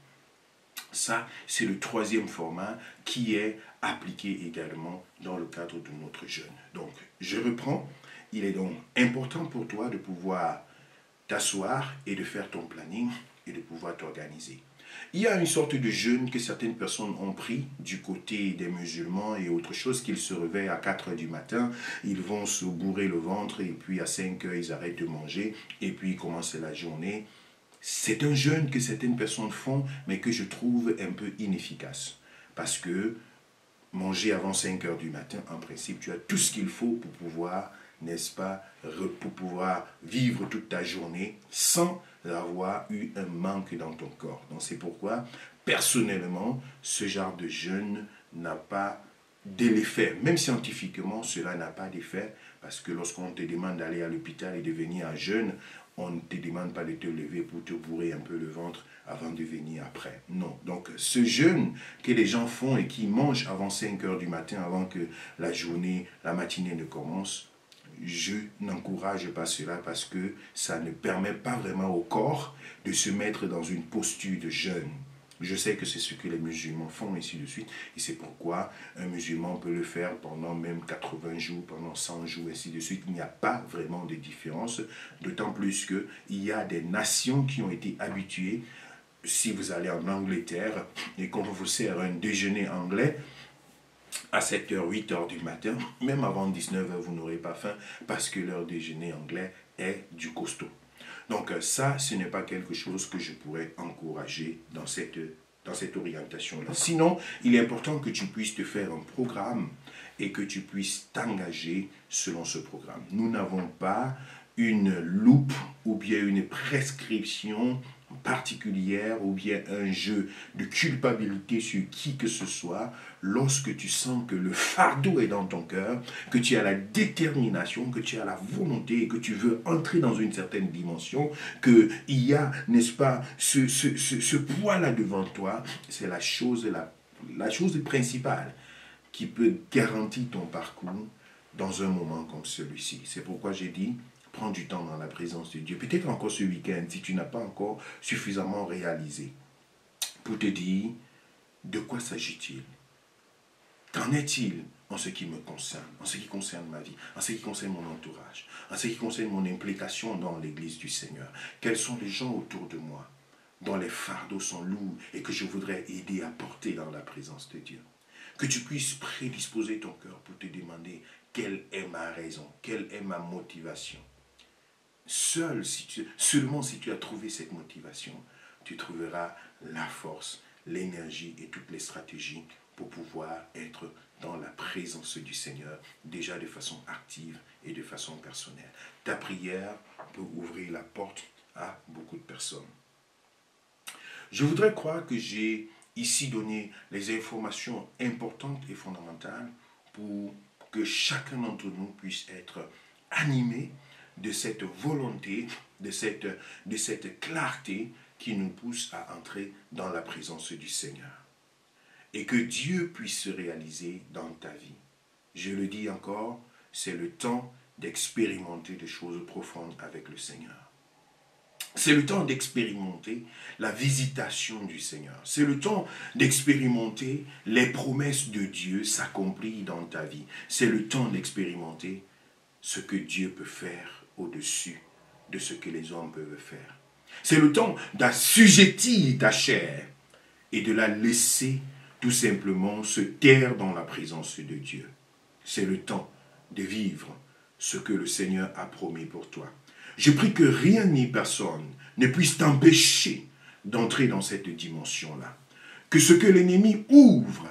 Ça, c'est le troisième format qui est appliqué également dans le cadre de notre jeûne. Donc, je reprends. Il est donc important pour toi de pouvoir t'asseoir et de faire ton planning et de pouvoir t'organiser. Il y a une sorte de jeûne que certaines personnes ont pris du côté des musulmans et autre chose, qu'ils se réveillent à 4 heures du matin, ils vont se bourrer le ventre et puis à 5 heures ils arrêtent de manger et puis ils commencent la journée. C'est un jeûne que certaines personnes font mais que je trouve un peu inefficace parce que manger avant 5 heures du matin, en principe, tu as tout ce qu'il faut pour pouvoir, n'est-ce pas, pour pouvoir vivre toute ta journée sans avoir eu un manque dans ton corps. Donc c'est pourquoi, personnellement, ce genre de jeûne n'a pas de l'effet. Même scientifiquement, cela n'a pas d'effet, parce que lorsqu'on te demande d'aller à l'hôpital et de venir en jeûne, on ne te demande pas de te lever pour te bourrer un peu le ventre avant de venir après. Non. Donc, ce jeûne que les gens font et qui mangent avant 5 heures du matin, avant que la journée, la matinée ne commence, je n'encourage pas cela parce que ça ne permet pas vraiment au corps de se mettre dans une posture de jeûne. Je sais que c'est ce que les musulmans font, ainsi de suite. Et c'est pourquoi un musulman peut le faire pendant même 80 jours, pendant 100 jours, ainsi de suite. Il n'y a pas vraiment de différence. D'autant plus qu'il y a des nations qui ont été habituées. Si vous allez en Angleterre et qu'on vous sert un déjeuner anglais, à 7h, 8h du matin, même avant 19h, vous n'aurez pas faim parce que leur déjeuner anglais est du costaud. Donc ça, ce n'est pas quelque chose que je pourrais encourager dans cette orientation-là. Sinon, il est important que tu puisses te faire un programme et que tu puisses t'engager selon ce programme. Nous n'avons pas une loupe ou bien une prescription particulière ou bien un jeu de culpabilité sur qui que ce soit lorsque tu sens que le fardeau est dans ton cœur, que tu as la détermination, que tu as la volonté et que tu veux entrer dans une certaine dimension, qu'il y a, n'est-ce pas, ce poids-là devant toi, c'est la chose principale qui peut garantir ton parcours dans un moment comme celui-ci. C'est pourquoi j'ai dit, prends du temps dans la présence de Dieu. Peut-être encore ce week-end, si tu n'as pas encore suffisamment réalisé, pour te dire, de quoi s'agit-il? Qu'en est-il en ce qui me concerne, en ce qui concerne ma vie, en ce qui concerne mon entourage, en ce qui concerne mon implication dans l'Église du Seigneur? Quels sont les gens autour de moi dont les fardeaux sont lourds et que je voudrais aider à porter dans la présence de Dieu? Que tu puisses prédisposer ton cœur pour te demander quelle est ma raison, quelle est ma motivation. Seulement si tu as trouvé cette motivation, tu trouveras la force, l'énergie et toutes les stratégies pour pouvoir être dans la présence du Seigneur, déjà de façon active et de façon personnelle. Ta prière peut ouvrir la porte à beaucoup de personnes. Je voudrais croire que j'ai ici donné les informations importantes et fondamentales pour que chacun d'entre nous puisse être animé de cette volonté, de cette clarté qui nous pousse à entrer dans la présence du Seigneur. Et que Dieu puisse se réaliser dans ta vie. Je le dis encore, c'est le temps d'expérimenter des choses profondes avec le Seigneur. C'est le temps d'expérimenter la visitation du Seigneur. C'est le temps d'expérimenter les promesses de Dieu s'accomplir dans ta vie. C'est le temps d'expérimenter ce que Dieu peut faire au-dessus de ce que les hommes peuvent faire. C'est le temps d'assujettir ta chair et de la laisser tout simplement se taire dans la présence de Dieu. C'est le temps de vivre ce que le Seigneur a promis pour toi. Je prie que rien ni personne ne puisse t'empêcher d'entrer dans cette dimension-là. Que ce que l'ennemi ouvre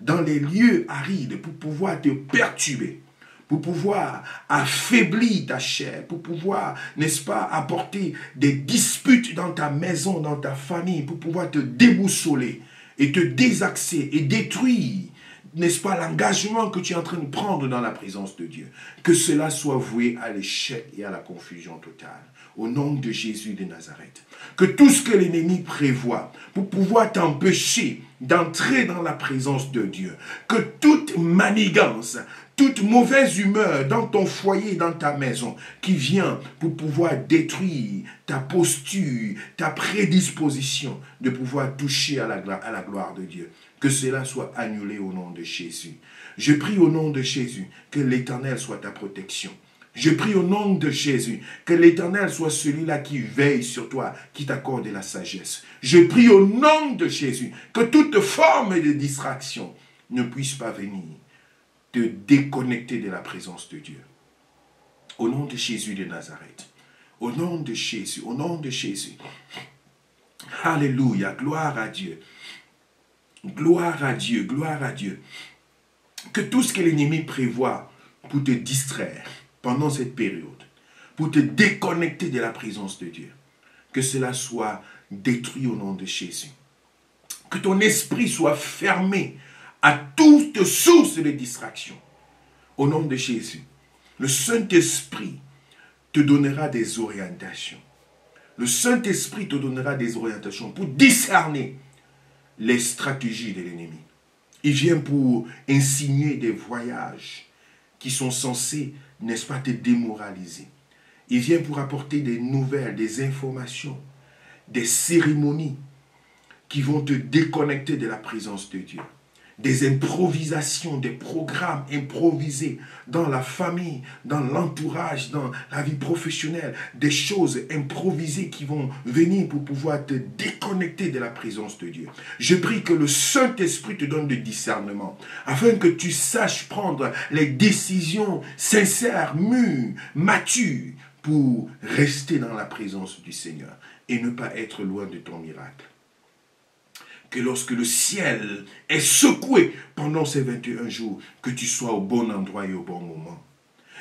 dans les lieux arides pour pouvoir te perturber, pour pouvoir affaiblir ta chair, pour pouvoir, n'est-ce pas, apporter des disputes dans ta maison, dans ta famille, pour pouvoir te déboussoler et te désaxer et détruire, n'est-ce pas, l'engagement que tu es en train de prendre dans la présence de Dieu. Que cela soit voué à l'échec et à la confusion totale. Au nom de Jésus de Nazareth. Que tout ce que l'ennemi prévoit pour pouvoir t'empêcher d'entrer dans la présence de Dieu, que toute manigance, toute mauvaise humeur dans ton foyer, dans ta maison, qui vient pour pouvoir détruire ta posture, ta prédisposition de pouvoir toucher à la gloire de Dieu, que cela soit annulé au nom de Jésus. Je prie au nom de Jésus que l'Éternel soit ta protection. Je prie au nom de Jésus que l'Éternel soit celui-là qui veille sur toi, qui t'accorde la sagesse. Je prie au nom de Jésus que toute forme de distraction ne puisse pas venir te déconnecter de la présence de Dieu. Au nom de Jésus de Nazareth. Au nom de Jésus. Au nom de Jésus. Alléluia. Gloire à Dieu. Gloire à Dieu. Gloire à Dieu. Que tout ce que l'ennemi prévoit pour te distraire pendant cette période, pour te déconnecter de la présence de Dieu, que cela soit détruit au nom de Jésus. Que ton esprit soit fermé à toute source de distraction. Au nom de Jésus, le Saint-Esprit te donnera des orientations. Le Saint-Esprit te donnera des orientations pour discerner les stratégies de l'ennemi. Il vient pour insinuer des voyages qui sont censés, n'est-ce pas, te démoraliser. Il vient pour apporter des nouvelles, des informations, des cérémonies qui vont te déconnecter de la présence de Dieu. Des improvisations, des programmes improvisés dans la famille, dans l'entourage, dans la vie professionnelle, des choses improvisées qui vont venir pour pouvoir te déconnecter de la présence de Dieu. Je prie que le Saint-Esprit te donne le discernement, afin que tu saches prendre les décisions sincères, mûres, matures, pour rester dans la présence du Seigneur et ne pas être loin de ton miracle. Que lorsque le ciel est secoué pendant ces 21 jours, que tu sois au bon endroit et au bon moment.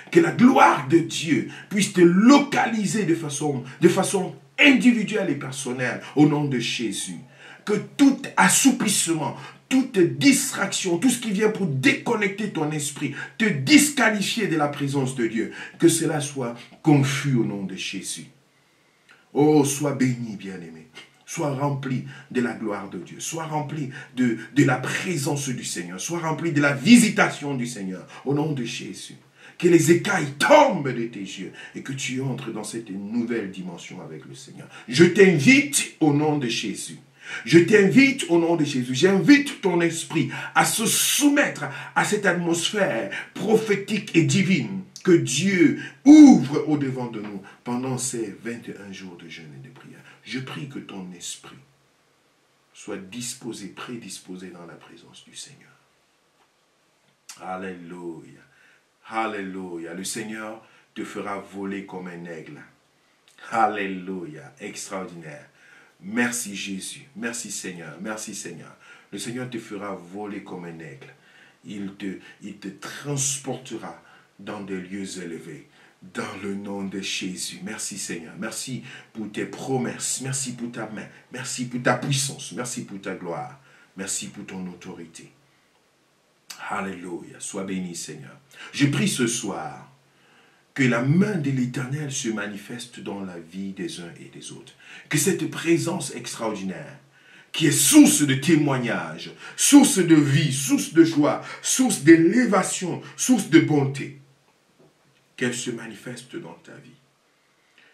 Que la gloire de Dieu puisse te localiser de façon individuelle et personnelle au nom de Jésus. Que tout assouplissement, toute distraction, tout ce qui vient pour déconnecter ton esprit, te disqualifier de la présence de Dieu, que cela soit confus au nom de Jésus. Oh, sois béni, bien-aimé. Sois rempli de la gloire de Dieu. Sois rempli de la présence du Seigneur. Sois rempli de la visitation du Seigneur. Au nom de Jésus. Que les écailles tombent de tes yeux et que tu entres dans cette nouvelle dimension avec le Seigneur. Je t'invite au nom de Jésus. Je t'invite au nom de Jésus. J'invite ton esprit à se soumettre à cette atmosphère prophétique et divine que Dieu ouvre au-devant de nous pendant ces 21 jours de jeûne et de prière. Je prie que ton esprit soit disposé, prédisposé dans la présence du Seigneur. Alléluia. Alléluia. Le Seigneur te fera voler comme un aigle. Alléluia. Extraordinaire. Merci Jésus. Merci Seigneur. Merci Seigneur. Le Seigneur te fera voler comme un aigle. Il te transportera dans des lieux élevés. Dans le nom de Jésus. Merci Seigneur. Merci pour tes promesses. Merci pour ta main. Merci pour ta puissance. Merci pour ta gloire. Merci pour ton autorité. Alléluia. Sois béni Seigneur. Je prie ce soir que la main de l'Éternel se manifeste dans la vie des uns et des autres. Que cette présence extraordinaire, qui est source de témoignage, source de vie, source de joie, source d'élévation, source de bonté, qu'elle se manifeste dans ta vie.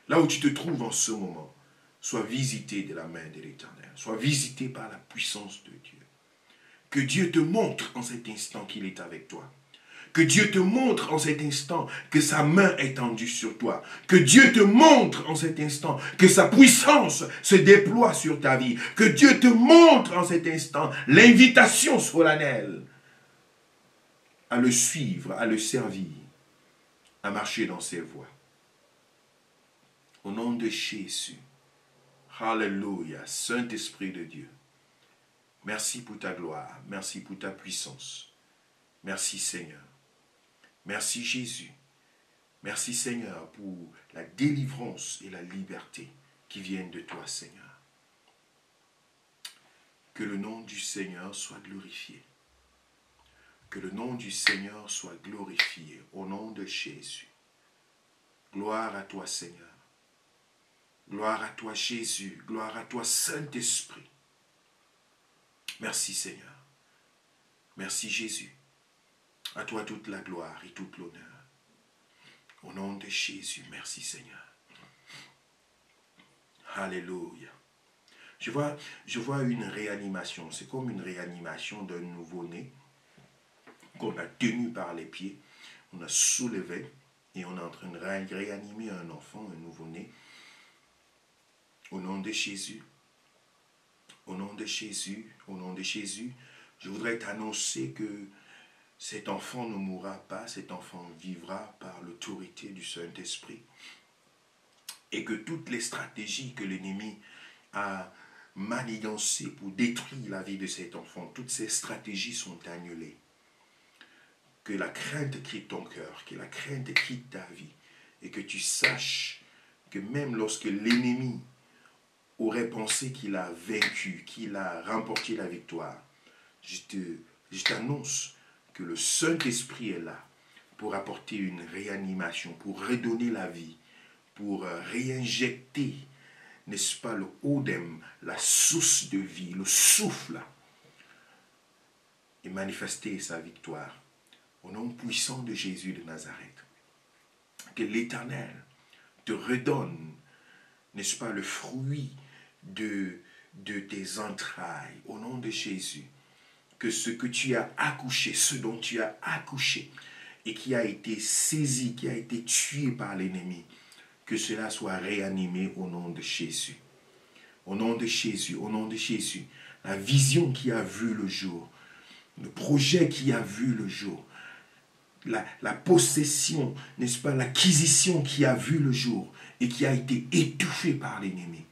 Là où tu te trouves en ce moment, sois visité de la main de l'Éternel. Sois visité par la puissance de Dieu. Que Dieu te montre en cet instant qu'il est avec toi. Que Dieu te montre en cet instant que sa main est tendue sur toi. Que Dieu te montre en cet instant que sa puissance se déploie sur ta vie. Que Dieu te montre en cet instant l'invitation solennelle à le suivre, à le servir, à marcher dans ses voies. Au nom de Jésus, Alléluia, Saint-Esprit de Dieu, merci pour ta gloire, merci pour ta puissance. Merci Seigneur. Merci Jésus. Merci Seigneur pour la délivrance et la liberté qui viennent de toi Seigneur. Que le nom du Seigneur soit glorifié. Que le nom du Seigneur soit glorifié au nom de Jésus. Gloire à toi Seigneur. Gloire à toi Jésus. Gloire à toi Saint-Esprit. Merci Seigneur. Merci Jésus. À toi toute la gloire et toute l'honneur. Au nom de Jésus, merci Seigneur. Alléluia. Je vois une réanimation. C'est comme une réanimation d'un nouveau-né qu'on a tenu par les pieds. On a soulevé et on est en train de réanimer un enfant, un nouveau-né. Au nom de Jésus. Au nom de Jésus. Au nom de Jésus. Je voudrais t'annoncer que cet enfant ne mourra pas, cet enfant vivra par l'autorité du Saint-Esprit. Et que toutes les stratégies que l'ennemi a manigancées pour détruire la vie de cet enfant, toutes ces stratégies sont annulées. Que la crainte quitte ton cœur, que la crainte quitte ta vie. Et que tu saches que même lorsque l'ennemi aurait pensé qu'il a vaincu, qu'il a remporté la victoire, je t'annonce que le Saint-Esprit est là pour apporter une réanimation, pour redonner la vie, pour réinjecter, n'est-ce pas, le odème, la source de vie, le souffle, et manifester sa victoire. Au nom puissant de Jésus de Nazareth, que l'Éternel te redonne, n'est-ce pas, le fruit de tes entrailles, au nom de Jésus. Que ce que tu as accouché, ce dont tu as accouché et qui a été saisi, qui a été tué par l'ennemi, que cela soit réanimé au nom de Jésus. Au nom de Jésus, au nom de Jésus. La vision qui a vu le jour, le projet qui a vu le jour, la possession, n'est-ce pas, l'acquisition qui a vu le jour et qui a été étouffée par l'ennemi.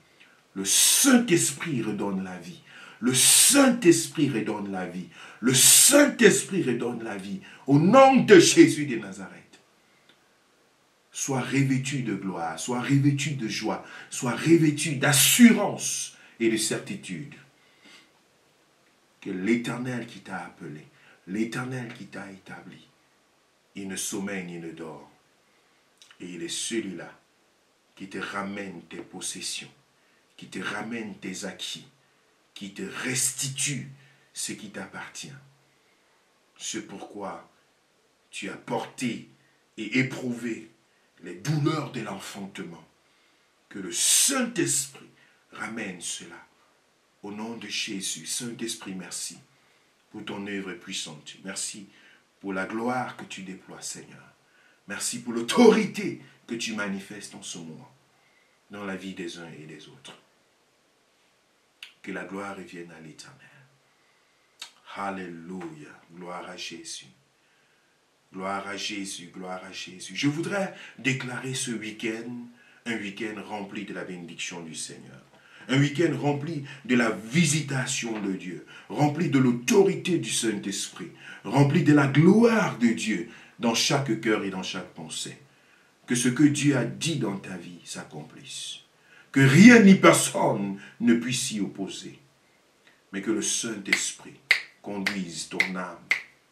Le Saint-Esprit redonne la vie. Le Saint-Esprit redonne la vie. Le Saint-Esprit redonne la vie. Au nom de Jésus de Nazareth. Sois revêtu de gloire, sois revêtu de joie, sois revêtu d'assurance et de certitude. Que l'Éternel qui t'a appelé, l'Éternel qui t'a établi, il ne sommeille ni ne dort. Et il est celui-là qui te ramène tes possessions, qui te ramène tes acquis, qui te restitue ce qui t'appartient. C'est pourquoi tu as porté et éprouvé les douleurs de l'enfantement. Que le Saint-Esprit ramène cela. Au nom de Jésus, Saint-Esprit, merci pour ton œuvre puissante. Merci pour la gloire que tu déploies, Seigneur. Merci pour l'autorité que tu manifestes en ce moment dans la vie des uns et des autres. Que la gloire revienne à l'Éternel. Alléluia. Gloire à Jésus. Gloire à Jésus, gloire à Jésus. Je voudrais déclarer ce week-end un week-end rempli de la bénédiction du Seigneur. Un week-end rempli de la visitation de Dieu, rempli de l'autorité du Saint-Esprit, rempli de la gloire de Dieu dans chaque cœur et dans chaque pensée. Que ce que Dieu a dit dans ta vie s'accomplisse. Que rien ni personne ne puisse s'y opposer. Mais que le Saint-Esprit conduise ton âme,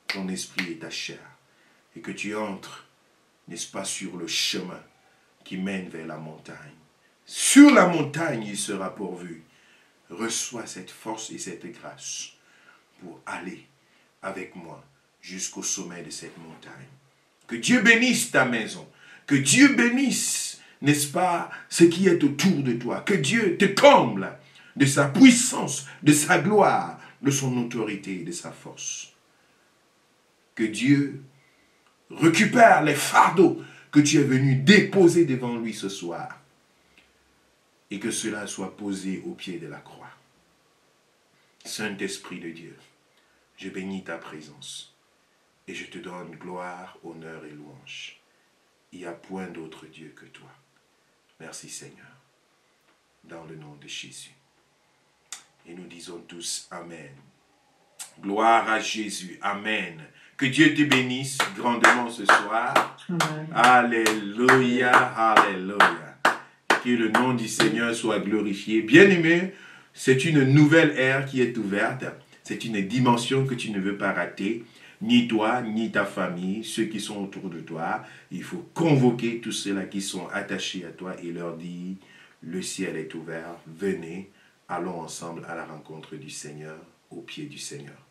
ton esprit et ta chair. Et que tu entres, n'est-ce pas, sur le chemin qui mène vers la montagne. Sur la montagne, il sera pourvu. Reçois cette force et cette grâce pour aller avec moi jusqu'au sommet de cette montagne. Que Dieu bénisse ta maison. Que Dieu bénisse, n'est-ce pas, ce qui est autour de toi. Que Dieu te comble de sa puissance, de sa gloire, de son autorité et de sa force. Que Dieu récupère les fardeaux que tu es venu déposer devant lui ce soir. Et que cela soit posé au pied de la croix. Saint-Esprit de Dieu, je bénis ta présence et je te donne gloire, honneur et louange. Il n'y a point d'autre Dieu que toi. Merci Seigneur, dans le nom de Jésus. Et nous disons tous Amen. Gloire à Jésus, Amen. Que Dieu te bénisse grandement ce soir. Amen. Alléluia, alléluia. Que le nom du Seigneur soit glorifié. Bien-aimé, c'est une nouvelle ère qui est ouverte. C'est une dimension que tu ne veux pas rater. Ni toi, ni ta famille, ceux qui sont autour de toi. Il faut convoquer tous ceux-là qui sont attachés à toi et leur dire, le ciel est ouvert, venez, allons ensemble à la rencontre du Seigneur, au pied du Seigneur.